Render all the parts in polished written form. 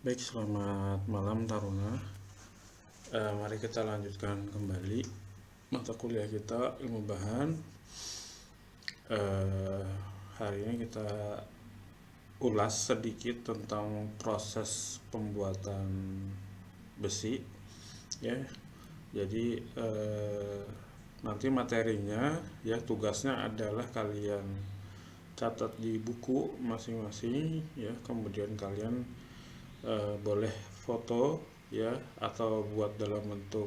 Baik, selamat malam Taruna. Mari kita lanjutkan kembali mata kuliah kita ilmu bahan. Hari ini kita ulas sedikit tentang proses pembuatan besi, ya. Jadi nanti materinya, ya, tugasnya adalah kalian catat di buku masing-masing, ya. Kemudian kalian boleh foto, ya, atau buat dalam bentuk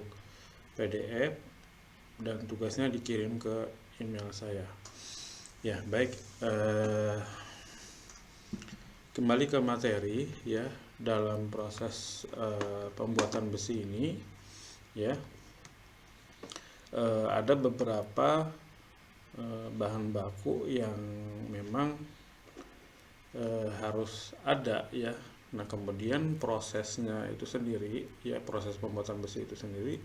PDF, dan tugasnya dikirim ke email saya. Ya, baik. Kembali ke materi, ya. Dalam proses pembuatan besi ini, ya, ada beberapa bahan baku yang memang harus ada, ya. Nah, kemudian prosesnya itu sendiri, ya, proses pembuatan besi itu sendiri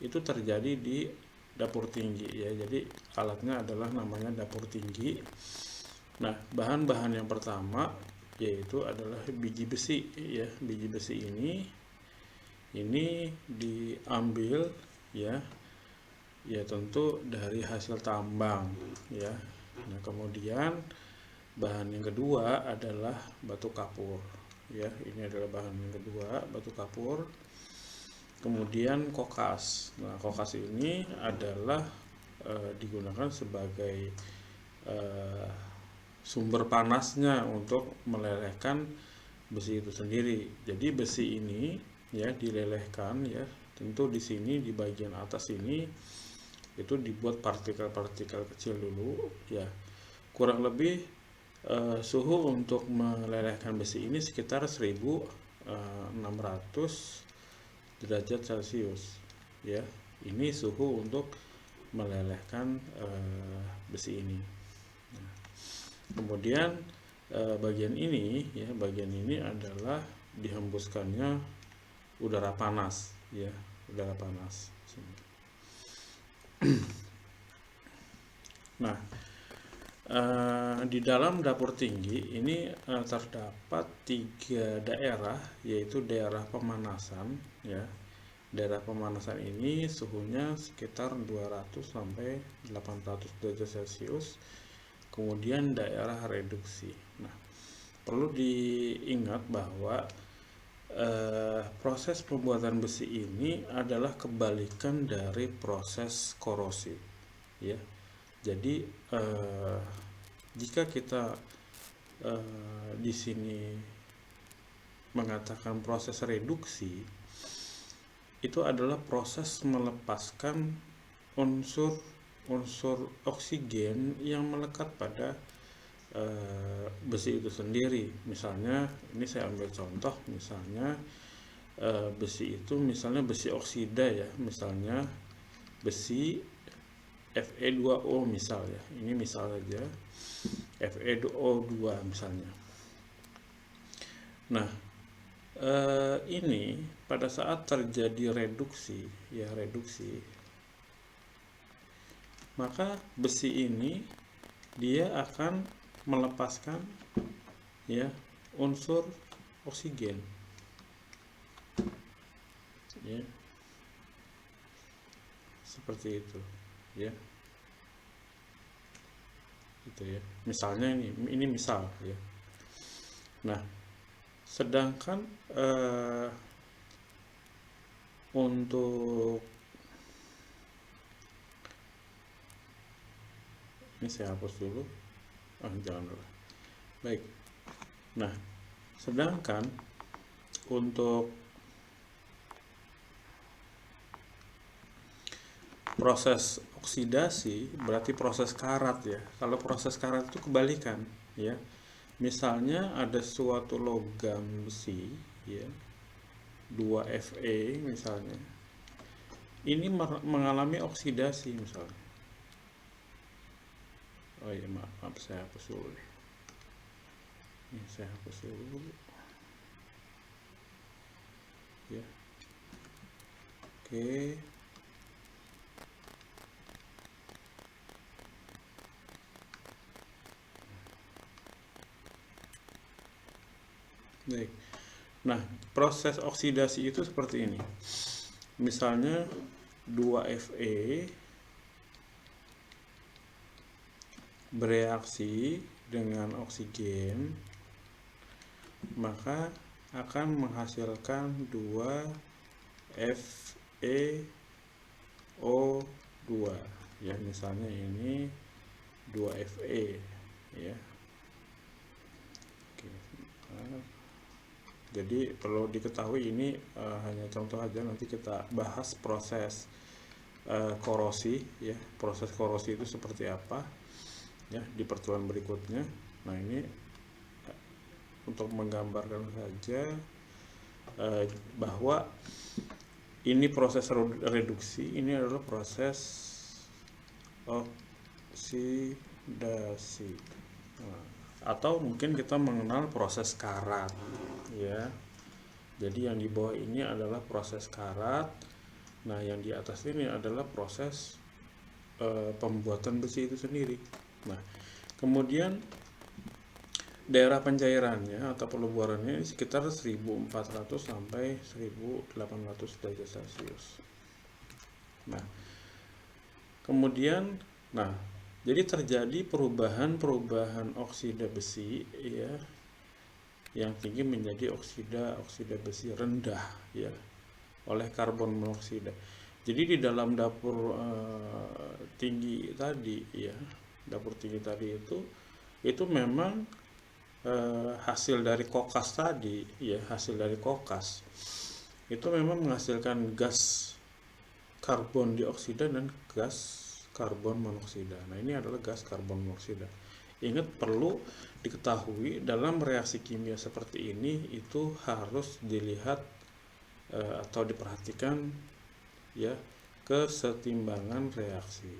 itu terjadi di dapur tinggi, ya. Jadi alatnya adalah namanya dapur tinggi. Nah, bahan-bahan yang pertama yaitu adalah biji besi, ya. Biji besi ini diambil, ya, tentu dari hasil tambang, ya. Nah, kemudian bahan yang kedua adalah batu kapur, ya. Ini adalah bahan yang kedua, batu kapur. Kemudian kokas. Nah, kokas ini adalah digunakan sebagai sumber panasnya untuk melelehkan besi itu sendiri. Jadi besi ini, ya, dilelehkan, ya. Tentu di sini di bagian atas ini itu dibuat partikel-partikel kecil dulu, ya. Kurang lebih suhu untuk melelehkan besi ini sekitar 1600 derajat Celcius, ya. Ini suhu untuk melelehkan besi ini. Nah, kemudian bagian ini, ya, bagian ini adalah dihembuskannya udara panas, ya, udara panas. Nah, di dalam dapur tinggi ini terdapat 3 daerah, yaitu daerah pemanasan, ya. Daerah pemanasan ini suhunya sekitar 200 sampai 800 derajat Celcius. Kemudian daerah reduksi. Nah, perlu diingat bahwa proses pembuatan besi ini adalah kebalikan dari proses korosi, ya. Jadi jika kita di sini mengatakan proses reduksi, itu adalah proses melepaskan unsur oksigen yang melekat pada besi itu sendiri. Misalnya, ini saya ambil contoh, misalnya besi itu, misalnya besi oksida, ya, misalnya besi Fe2O misalnya. Ini misal saja Fe2O2 misalnya. Nah, ini pada saat terjadi reduksi, ya, reduksi, maka besi ini dia akan melepaskan, ya, unsur oksigen, ya, seperti itu, ya. Gitu, ya. Misalnya ini misal, ya. Nah, sedangkan untuk ini saya hapus dulu. Jangan dulu. Baik. Nah, sedangkan untuk proses oksidasi berarti proses karat, ya. Kalau proses karat itu kebalikan, ya. Misalnya ada suatu logam besi, ya, 2Fe misalnya. Ini mengalami oksidasi misalnya. Oh iya, maaf, saya hapus dulu deh. Ini saya hapus dulu, ya. Oke. Baik. Nah, proses oksidasi itu seperti ini. Misalnya 2Fe bereaksi dengan oksigen, maka akan menghasilkan 2FeO2. Ya, misalnya ini 2Fe ya. Oke. Jadi perlu diketahui ini hanya contoh aja, nanti kita bahas proses korosi ya. Proses korosi itu seperti apa ya di pertemuan berikutnya. Nah, ini untuk menggambarkan saja bahwa ini proses reduksi, ini adalah proses oksidasi. Nah, atau mungkin kita mengenal proses karat ya. Jadi yang di bawah ini adalah proses karat. Nah, yang di atas ini adalah proses pembuatan besi itu sendiri. Nah, kemudian daerah pencairannya atau peleburannya sekitar 1400 sampai 1800 derajat Celcius. Nah, kemudian jadi terjadi perubahan oksida besi ya, yang tinggi menjadi oksida besi rendah ya oleh karbon monoksida. Jadi di dalam dapur tinggi tadi ya, dapur tinggi tadi itu memang hasil dari kokas tadi ya, hasil dari kokas itu memang menghasilkan gas karbon dioksida dan gas karbon monoksida. Nah, ini adalah gas karbon monoksida. Ingat, perlu diketahui dalam reaksi kimia seperti ini itu harus dilihat atau diperhatikan ya kesetimbangan reaksi.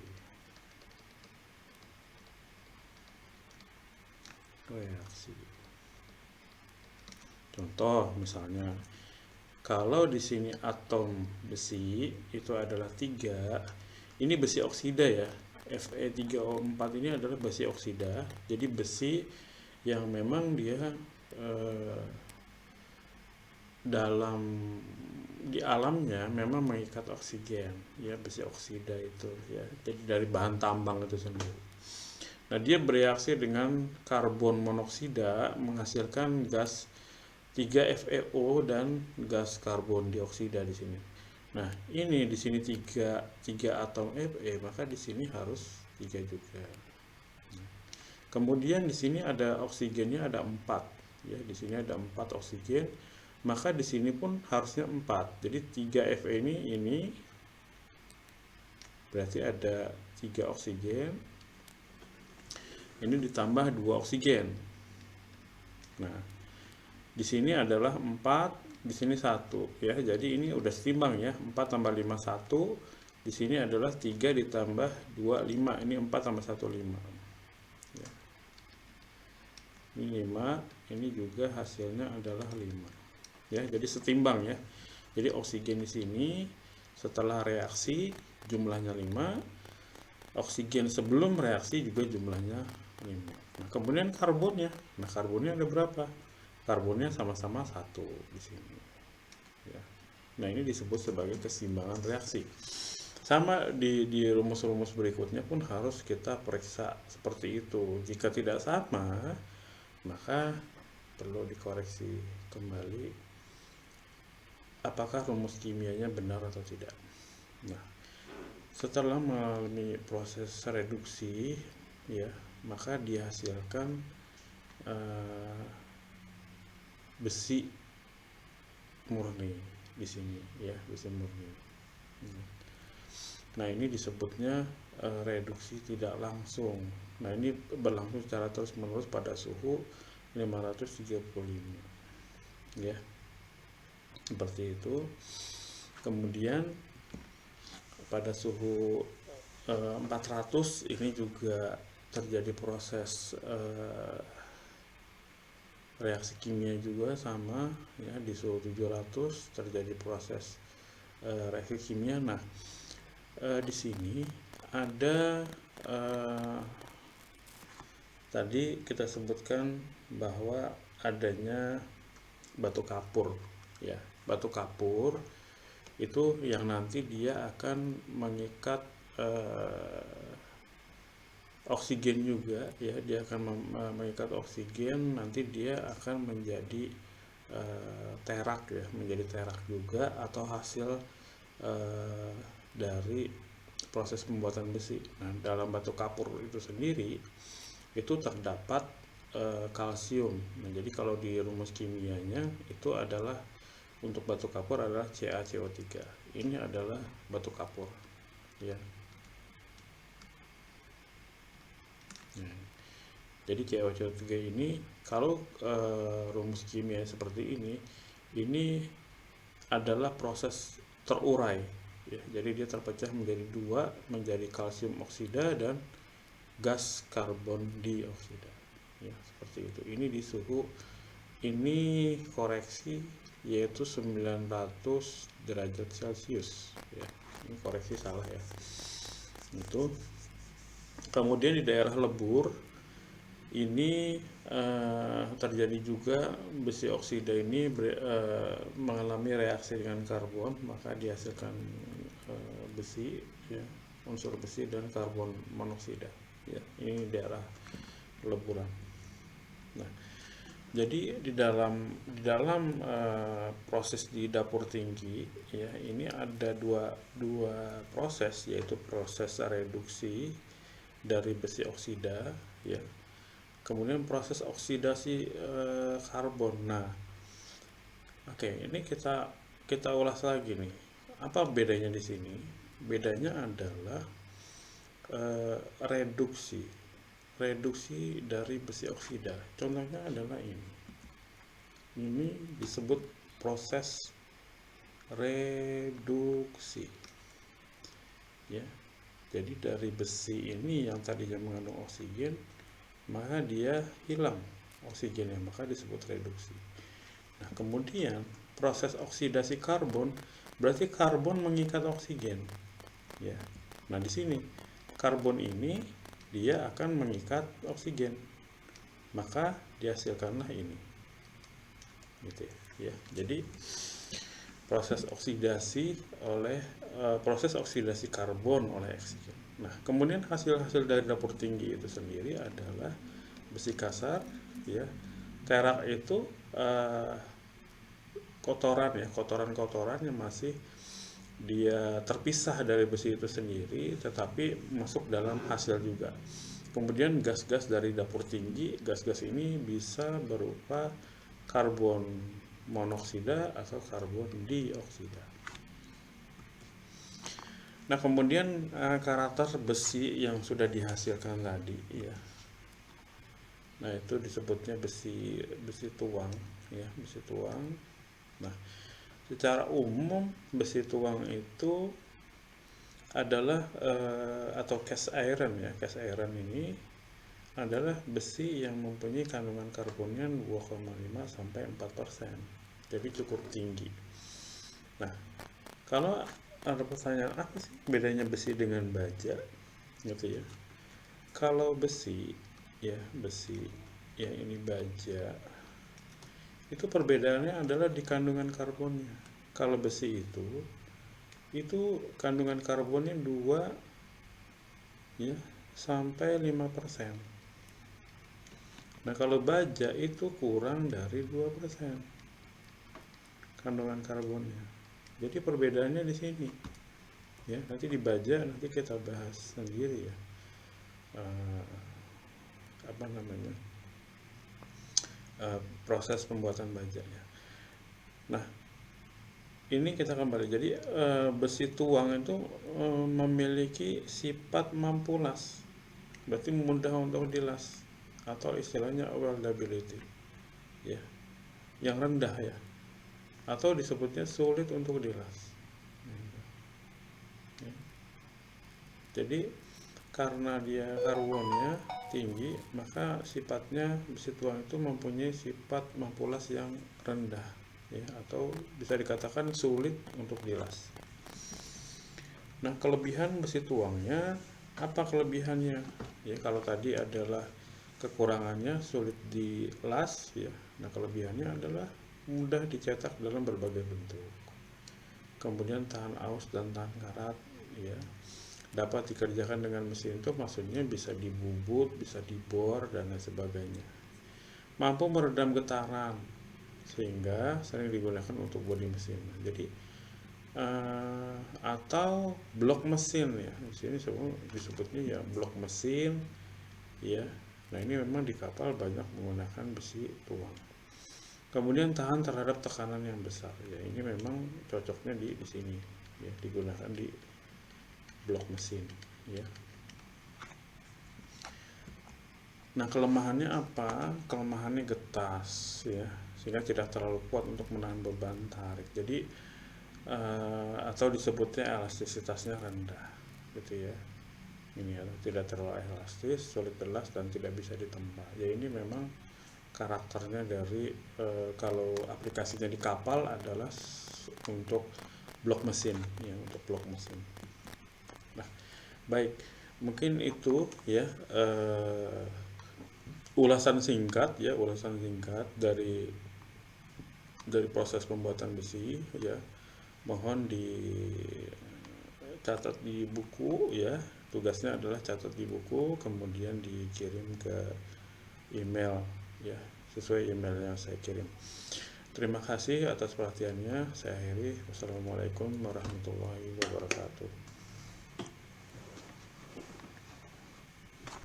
Contoh misalnya, kalau di sini atom besi itu adalah 3, ini besi oksida ya. Fe3O4 ini adalah besi oksida. Jadi besi yang memang dia dalam di alamnya memang mengikat oksigen ya, besi oksida itu ya. Jadi dari bahan tambang itu sendiri. Nah, dia bereaksi dengan karbon monoksida menghasilkan gas 3FeO dan gas karbon dioksida di sini. Nah, ini di sini 3 atom Fe, maka di sini harus 3 juga. Kemudian di sini ada oksigennya ada 4 ya, di sini ada 4 oksigen, maka di sini pun harusnya 4. Jadi 3Fe ini berarti ada 3 oksigen. Ini ditambah 2 oksigen. Nah, di sini adalah 4, di sini 1 ya. Jadi ini udah setimbang ya. 4 tambah 5 1. Di sini adalah 3 ditambah 2 5. Ini 4 tambah 1 5. Ya. Ini 5, ini juga hasilnya adalah 5. Ya, jadi setimbang ya. Jadi oksigen di sini setelah reaksi jumlahnya 5. Oksigen sebelum reaksi juga jumlahnya 5. Nah, kemudian karbonnya. Nah, karbonnya ada berapa? Karbonnya sama-sama 1 di sini. Ya. Nah, ini disebut sebagai keseimbangan reaksi. Sama di rumus-rumus berikutnya pun harus kita periksa seperti itu. Jika tidak sama, maka perlu dikoreksi kembali apakah rumus kimianya benar atau tidak. Nah, setelah mengalami proses reduksi ya, maka dihasilkan besi murni di sini ya, besi murni. Nah, ini disebutnya reduksi tidak langsung. Nah, ini berlangsung secara terus-menerus pada suhu 535 ya, seperti itu. Kemudian pada suhu 400 ini juga terjadi proses reaksi kimia juga sama ya. Di suhu 700 terjadi proses reaksi kimia. Nah, di sini ada tadi kita sebutkan bahwa adanya batu kapur ya. Batu kapur itu yang nanti dia akan mengikat oksigen juga ya, dia akan mengikat oksigen, nanti dia akan menjadi terak ya, menjadi terak juga, atau hasil dari proses pembuatan besi. Nah, dalam batu kapur itu sendiri itu terdapat kalsium. Nah, jadi kalau di rumus kimianya itu adalah untuk batu kapur adalah CaCO3. Ini adalah batu kapur ya. Nah, jadi CaCO3 ini kalau rumus kimia seperti ini adalah proses terurai ya. Jadi dia terpecah menjadi dua, menjadi kalsium oksida dan gas karbon dioksida ya, seperti itu. Ini di suhu ini koreksi yaitu 900 derajat Celcius ya. Ini koreksi salah ya. Itu kemudian di daerah lebur ini terjadi juga besi oksida ini mengalami reaksi dengan karbon, maka dihasilkan besi ya, unsur besi dan karbon monoksida ya. Ini daerah leburan. Nah, jadi di dalam proses di dapur tinggi ya, ini ada dua proses, yaitu proses reduksi dari besi oksida ya, kemudian proses oksidasi karbon. Nah, oke, ini kita ulas lagi nih. Apa bedanya di sini? Bedanya adalah reduksi dari besi oksida. Contohnya adalah ini disebut proses reduksi ya. Jadi dari besi ini yang tadinya mengandung oksigen, maka dia hilang oksigennya, maka disebut reduksi. Nah, kemudian proses oksidasi karbon berarti karbon mengikat oksigen ya. Nah, di sini karbon ini dia akan mengikat oksigen, maka dihasilkanlah ini gitu ya. Jadi proses oksidasi karbon oleh oksigen. Nah, kemudian hasil-hasil dari dapur tinggi itu sendiri adalah besi kasar ya. Terak itu kotoran yang masih dia terpisah dari besi itu sendiri, tetapi masuk dalam hasil juga. Kemudian gas-gas dari dapur tinggi, gas-gas ini bisa berupa karbon monoksida atau karbon dioksida. Nah, kemudian karakter besi yang sudah dihasilkan tadi ya. Nah, itu disebutnya besi tuang ya, besi tuang. Nah, secara umum besi tuang itu adalah atau cast iron ya. Cast iron ini adalah besi yang mempunyai kandungan karbonnya 2,5 sampai 4%. Jadi cukup tinggi. Nah, kalau ada pertanyaan apa sih bedanya besi dengan baja gitu ya. Kalau besi ya ini baja, itu perbedaannya adalah di kandungan karbonnya. Kalau besi itu kandungan karbonnya 2 ya sampai 5%. Nah, kalau baja itu kurang dari 2% kandungan karbonnya. Jadi perbedaannya di sini ya. Nanti di baja nanti kita bahas sendiri ya, proses pembuatan bajanya. Nah, ini kita kembali. Jadi besi tuang itu memiliki sifat mampu las, berarti mudah untuk dilas, atau istilahnya weldability ya, yang rendah ya, atau disebutnya sulit untuk dilas ya. Jadi karena dia karbonnya tinggi, maka sifatnya besi tuang itu mempunyai sifat mampu las yang rendah ya, atau bisa dikatakan sulit untuk dilas. Nah, kelebihan besi tuangnya apa kelebihannya ya? Kalau tadi adalah kekurangannya sulit dilas ya. Nah, kelebihannya adalah mudah dicetak dalam berbagai bentuk. Kemudian tahan aus dan tahan karat, ya. Dapat dikerjakan dengan mesin itu maksudnya bisa dibubut, bisa dibor, dan lain sebagainya. Mampu meredam getaran, sehingga sering digunakan untuk bodi mesin. Jadi atau blok mesin, ya. Di sini semua disebutnya ya blok mesin, ya. Nah, ini memang di kapal banyak menggunakan besi tuang. Kemudian tahan terhadap tekanan yang besar, ya. Ini memang cocoknya di sini, ya, digunakan di blok mesin, ya. Nah, kelemahannya apa? Kelemahannya getas, ya, sehingga tidak terlalu kuat untuk menahan beban tarik. Jadi atau disebutnya elastisitasnya rendah, gitu ya. Ini ya, tidak terlalu elastis, sulit telas, dan tidak bisa ditempa. Ya, ini memang karakternya dari kalau aplikasinya di kapal adalah untuk blok mesin, ya, untuk blok mesin. Nah, baik, mungkin itu ya ulasan singkat dari proses pembuatan besi, ya. Mohon dicatat di buku, ya. Tugasnya adalah catat di buku, kemudian dikirim ke email, ya, sesuai email yang saya kirim. Terima kasih atas perhatiannya. Saya akhiri. Wassalamualaikum warahmatullahi wabarakatuh.